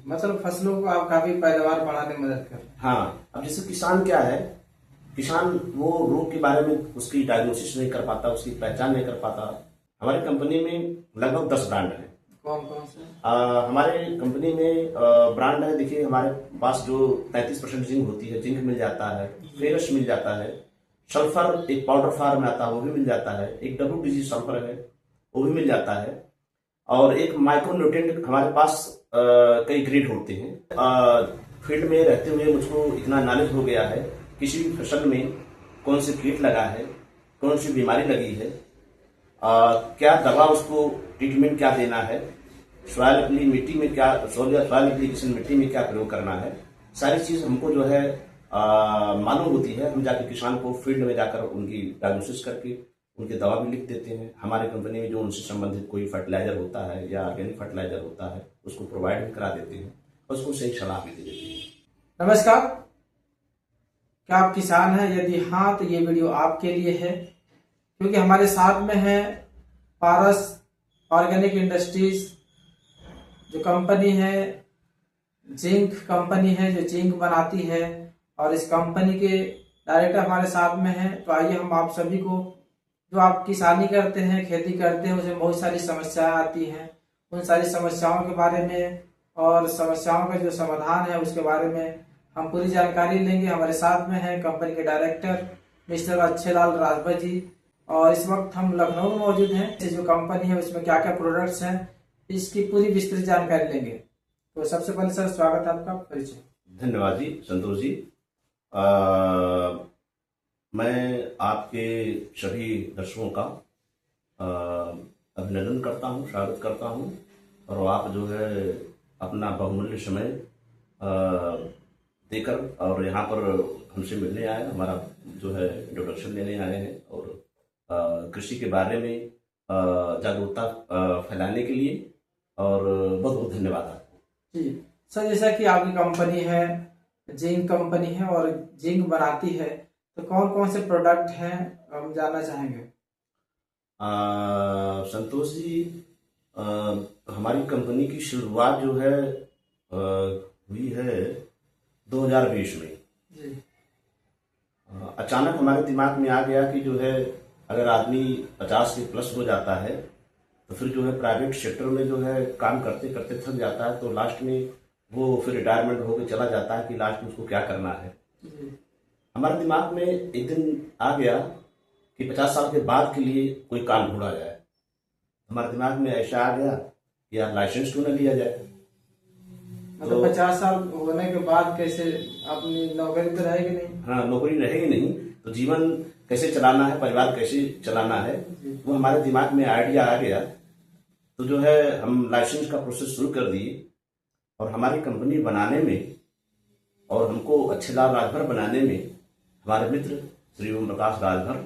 मतलब फसलों को आप काफी पैदावार बढ़ाने में मदद कर रहे हैं। हाँ, अब जैसे किसान क्या है, किसान वो रोग के बारे में उसकी डायग्नोसिस नहीं कर पाता, उसकी पहचान नहीं कर पाता। हमारी कंपनी में लगभग 10 ब्रांड है। कौन कौन से? हमारे कंपनी में ब्रांड है, देखिए हमारे पास जो 33% जिंक होती है, जिंक मिल जाता है, फेरस मिल जाता है, सल्फर एक पाउडर फॉर्म में आता है वो भी मिल जाता है, एक WTG सल्फर है वो भी मिल जाता है, और एक माइक्रोन्यूट्रिएंट हमारे पास कई ग्रेड होते हैं। फील्ड में रहते हुए मुझको इतना नॉलेज हो गया है, किसी भी फसल में कौन से कीट लगा है, कौन सी बीमारी लगी है, क्या दवा उसको ट्रीटमेंट क्या देना है, सॉइल मिट्टी में क्या सॉइल एप्लीकेशन मिट्टी में क्या प्रयोग करना है, सारी चीज हमको जो है मालूम होती है। हम जाके किसान को फील्ड में जाकर उनकी डायग्नोसिस करके उनके दवा भी लिख देते हैं। हमारे कंपनी में जो उनसे संबंधित कोई फर्टिलाइजर होता है या ऑर्गेनिक फर्टिलाइजर होता है उसको प्रोवाइड भी करा देते हैं और उसको सही सलाह भी दे देते हैं। नमस्कार, क्या आप किसान हैं? यदि हाँ तो ये वीडियो आपके लिए है, क्योंकि हमारे साथ में है पारस ऑर्गेनिक इंडस्ट्रीज, जो कंपनी है जिंक कंपनी है, जो जिंक बनाती है, और इस कंपनी के डायरेक्टर हमारे साथ में है। तो आइए हम आप सभी को, जो आप किसानी करते हैं, खेती करते हैं, उसमें बहुत सारी समस्याएं आती हैं, उन सारी समस्याओं के बारे में और समस्याओं का जो समाधान है उसके बारे में हम पूरी जानकारी लेंगे। हमारे साथ में है कंपनी के डायरेक्टर मिस्टर अच्छेलाल राजभर जी, और इस वक्त हम लखनऊ में मौजूद हैं। जो कंपनी है उसमें क्या क्या प्रोडक्ट्स हैं, इसकी पूरी विस्तृत जानकारी लेंगे। तो सबसे पहले सर स्वागत है आपका, परिचय। धन्यवाद जी, संतोष जी। मैं आपके सभी दर्शकों का अभिनंदन करता हूं, स्वागत करता हूं, और आप जो है अपना बहुमूल्य समय देकर और यहाँ पर हमसे मिलने आए, हमारा जो है इंट्रोडक्शन लेने आए हैं और कृषि के बारे में जागरूकता फैलाने के लिए, और बहुत बहुत धन्यवाद आपको जी सर। जैसा कि आपकी कंपनी है जिंक कंपनी है और जिंक बनाती है, तो कौन कौन से प्रोडक्ट हैं हम जानना चाहेंगे। संतोष जी, हमारी कंपनी की शुरुआत जो है हुई है 2020 में। जी। अचानक हमारे दिमाग में आ गया कि जो है अगर आदमी 50 के प्लस हो जाता है तो फिर जो है प्राइवेट सेक्टर में जो है काम करते करते थक जाता है, तो लास्ट में वो फिर रिटायरमेंट होकर चला जाता है कि लास्ट में उसको क्या करना है। हमारे दिमाग में एक दिन आ गया कि 50 साल के बाद के लिए कोई काम ढूंढा जाए। हमारे दिमाग में ऐसा आ गया कि यार लाइसेंस क्यों न लिया जाए। मतलब 50 साल होने के बाद कैसे अपनी नौकरी तो रहेगी नहीं? हाँ, नौकरी रहेगी नहीं तो जीवन कैसे चलाना है, परिवार कैसे चलाना है, वो हमारे दिमाग में आइडिया आ गया। तो जो है हम लाइसेंस का प्रोसेस शुरू कर दिए, और हमारी कंपनी बनाने में और हमको अच्छेलाल राजभर बनाने में हमारे मित्र श्री ओम प्रकाश राजभर,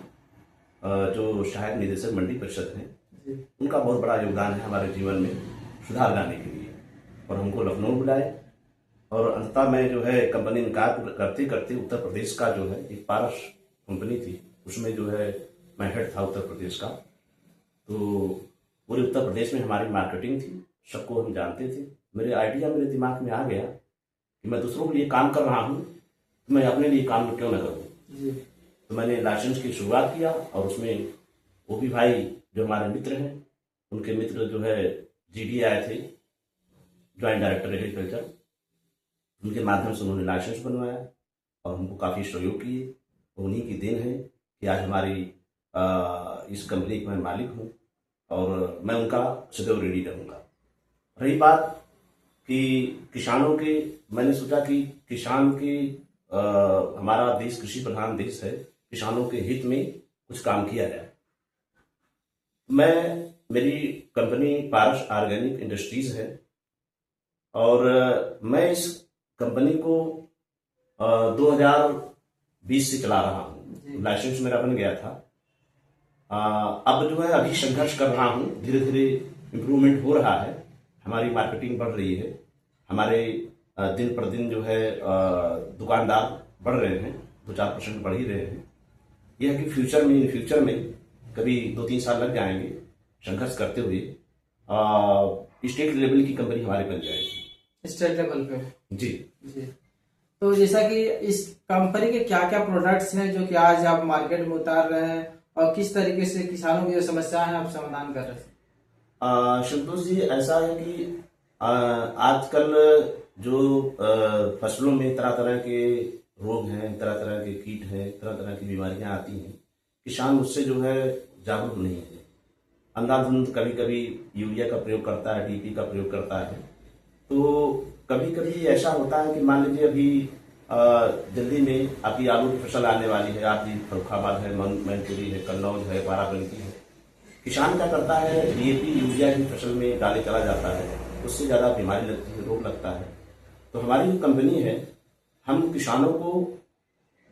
जो सहायक निदेशक मंडी परिषद हैं, उनका बहुत बड़ा योगदान है हमारे जीवन में सुधार लाने के लिए, और हमको लखनऊ बुलाए। और अंततः मैं जो है कंपनी में कार्य करते करते उत्तर प्रदेश का जो है एक पारस कंपनी थी, उसमें जो है मैं हेड था उत्तर प्रदेश का। तो पूरे उत्तर प्रदेश में हमारी मार्केटिंग थी, सबको हम जानते थे। मेरे आइडिया मेरे दिमाग में आ गया कि मैं दूसरों के लिए काम कर रहा हूँ तो मैं अपने लिए काम क्यों न करूँ। तो मैंने लाइसेंस की शुरुआत किया, और उसमें वो भी भाई जो हमारे मित्र हैं, उनके मित्र जो है GD आए थे, ज्वाइंट डायरेक्टर एग्रीकल्चर, उनके माध्यम से उन्होंने लाइसेंस बनवाया और हमको काफ़ी सहयोग किए। उन्हीं की देन है कि आज हमारी इस कंपनी का मैं मालिक हूँ, और मैं उनका सदैव ऋणी रहूँगा। रही बात कि किसानों के, मैंने सोचा कि किसान के हमारा देश कृषि प्रधान देश है, किसानों के हित में कुछ काम किया जाए। मेरी कंपनी पारस ऑर्गेनिक इंडस्ट्रीज है, और मैं इस कंपनी को 2020 से चला रहा हूँ। लाइसेंस मेरा बन गया था। अब जो है अभी संघर्ष कर रहा हूँ, धीरे धीरे इम्प्रूवमेंट हो रहा है, हमारी मार्केटिंग बढ़ रही है, हमारे दिन पर दिन जो है दुकानदार बढ़ रहे हैं, 2-4% बढ़ ही रहे हैं। यह है कि फ्यूचर में कभी 2-3 साल लग जाएंगे संघर्ष करते हुए स्टेट लेवल की कंपनी हमारी बन जाएगी। स्टेट लेवल पे। जी जी। तो जैसा कि इस कंपनी के क्या क्या प्रोडक्ट्स हैं जो कि आज आप मार्केट में उतार रहे हैं और किस तरीके से किसानों की जो समस्या है आप समाधान कर रहे हैं? संतोष जी, ऐसा है कि आजकल जो फसलों में तरह तरह के रोग हैं, तरह तरह के कीट हैं, तरह तरह की बीमारियां आती हैं, किसान उससे जो है जागरूक नहीं है। अंधाधुंध कभी कभी यूरिया का प्रयोग करता है, डीपी का प्रयोग करता है। तो कभी कभी ऐसा होता है कि मान लीजिए अभी जल्दी में आपकी आलू की फसल आने वाली है, आपकी फरुखाबाद है, मैनपुरी है, कन्नौज है, बाराबंकी है। किसान क्या करता है, डीएपी यूरिया की फसल में डाले चला जाता है, उससे ज्यादा बीमारी लगती है, रोग लगता है। तो हमारी जो कंपनी है, हम किसानों को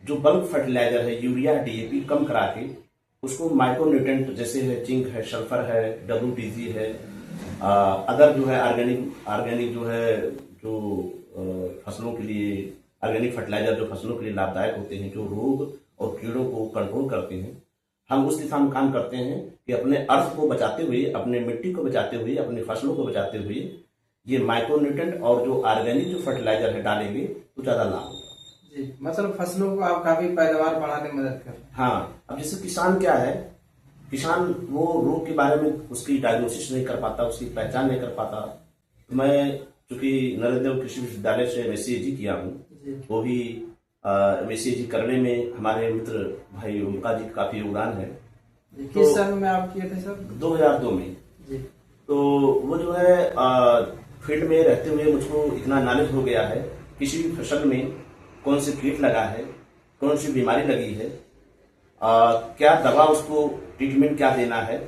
जो बल्क फर्टिलाइजर है, यूरिया डीएपी कम करा के उसको माइक्रोन्यूट्रेंट जैसे है, जिंक है, सल्फर है, WTG है, अदर जो है ऑर्गेनिक जो है, जो फसलों के लिए ऑर्गेनिक फर्टिलाइजर जो फसलों के लिए लाभदायक होते हैं, जो रोग और कीड़ों को कंट्रोल करते हैं, हम उस दिशा में काम करते हैं कि अपने अर्थ को बचाते हुए, अपने मिट्टी को बचाते हुए, अपनी फसलों को बचाते हुए ये माइक्रोन्यूट्रेंट और जो ऑर्गेनिक जो फर्टिलाइजर है डालेंगे तो ज्यादा लाभ होगा। जी, मतलब फसलों को आप काफी पैदावार बढ़ाने में मदद कर रहे हैं। हाँ, अब जैसे किसान क्या है, किसान वो रोग के बारे में उसकी डायग्नोसिस नहीं कर पाता, उसकी पहचान नहीं कर पाता। तो मैं चूंकि नरेंद्र कृषि विश्वविद्यालय से MSc किया हूँ, वो भी MSc करने में हमारे मित्र भाई उनका जी काफी योगदान है। किस साल में आप किए थे सर? 2002 में। जी। तो वो जो है फील्ड में रहते हुए मुझको इतना नॉलेज हो गया है, किसी भी फसल में कौन से कीट लगा है, कौन सी बीमारी लगी है, क्या दवा उसको ट्रीटमेंट क्या देना है,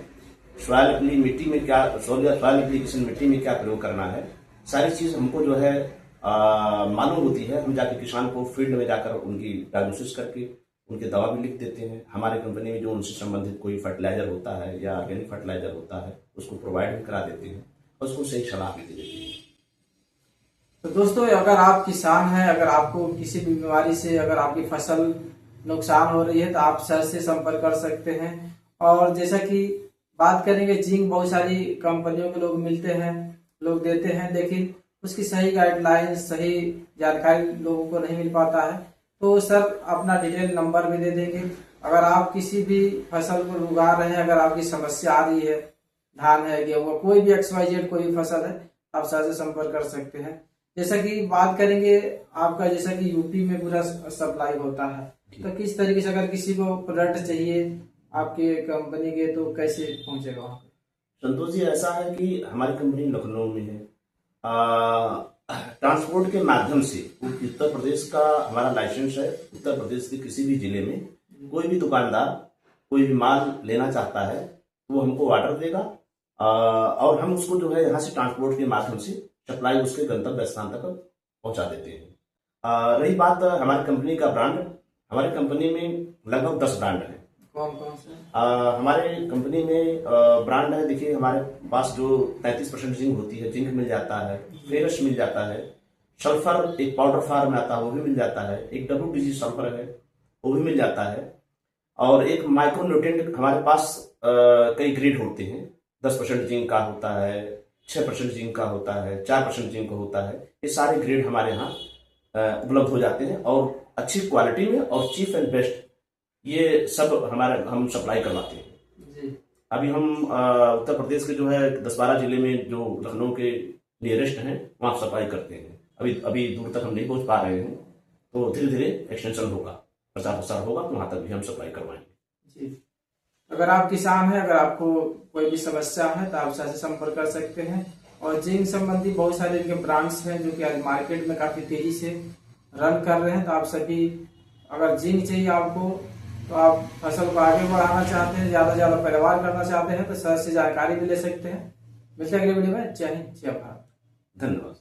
सॉइल एप्लीकेशन मिट्टी में क्या प्रयोग करना है, सारी चीज हमको जो है मालूम होती है। हम जाके किसान को फील्ड में जाकर उनकी डायग्नोसिस करके उनके दवा भी लिख देते हैं। हमारे कंपनी में जो उनसे संबंधित कोई फर्टिलाइजर होता है या ऑर्गेनिक फर्टिलाइजर होता है उसको प्रोवाइड भी करा देते हैं और उसको सही सलाह भी दे देते हैं। तो दोस्तों, अगर आप किसान हैं, अगर आपको किसी भी बीमारी से अगर आपकी फसल नुकसान हो रही है तो आप सर से संपर्क कर सकते हैं। और जैसा कि बात करेंगे, जिंक बहुत सारी कंपनियों के लोग मिलते हैं, लोग देते हैं, लेकिन उसकी सही गाइडलाइन, सही जानकारी लोगों को नहीं मिल पाता है। तो सर अपना डिटेल नंबर भी दे देंगे। अगर आप किसी भी फसल को उगा रहे हैं, अगर आपकी समस्या आ रही है, धान है, गेहूं, कोई भी XYZ कोई भी फसल है, आप सर से संपर्क कर सकते हैं। जैसा कि बात करेंगे आपका, जैसा कि यूपी में पूरा सप्लाई होता है, तो किस तरीके से अगर किसी को प्रोडक्ट चाहिए आपके कंपनी के तो कैसे पहुंचेगा वहां पे? संतोष जी, ऐसा है कि हमारी कंपनी लखनऊ में है। ट्रांसपोर्ट के माध्यम से उत्तर प्रदेश का हमारा लाइसेंस है। उत्तर प्रदेश के किसी भी जिले में कोई भी दुकानदार कोई भी माल लेना चाहता है तो वो हमको ऑर्डर देगा और हम उसको जो है यहाँ से ट्रांसपोर्ट के माध्यम से सप्लाई उसके गंतव्य स्थान तक पहुंचा देते हैं। रही बात हमारी कंपनी का ब्रांड, हमारी कंपनी में लगभग 10 ब्रांड है। कौन कौन से? हमारे कंपनी में ब्रांड है, देखिए हमारे पास जो 33% जिंक होती है, जिंक मिल जाता है, फेरस मिल जाता है, सल्फर एक पाउडर फॉर्म में आता है वो भी मिल जाता है, एक WTG सल्फर है वो भी मिल जाता है, और एक माइक्रोन्यूट्रिएंट हमारे पास कई ग्रेड होते हैं। 10% जिंक का होता है, 6% जिंक का होता है, 4% जिंक का होता है। ये सारे ग्रेड हमारे यहाँ उपलब्ध हो जाते हैं और अच्छी क्वालिटी में और चीप एंड बेस्ट ये सब हम सप्लाई करवाते हैं। जी। अभी हम उत्तर प्रदेश के जो है 10-12 जिले में जो लखनऊ के नियरेस्ट हैं वहां सप्लाई करते हैं। अभी दूर तक हम नहीं पहुंच पा रहे हैं, तो धीरे धीरे एक्सटेंशन होगा, प्रचार प्रसार होगा तो वहां तक भी हम सप्लाई करवाएंगे। जी। अगर आप किसान हैं, अगर आपको कोई भी समस्या है तो आप सर से संपर्क कर सकते हैं। और जिंक संबंधी बहुत सारे इनके ब्रांड्स हैं जो कि आज मार्केट में काफी तेजी से रन कर रहे हैं। तो आप सभी, अगर जिंक चाहिए आपको, तो आप फसल को आगे बढ़ाना चाहते हैं, ज्यादा से ज्यादा पैदावार करना चाहते हैं, तो सर से जानकारी भी ले सकते हैं। मिलते हैं अगले वीडियो में। जय हिंद, जय भारत। धन्यवाद।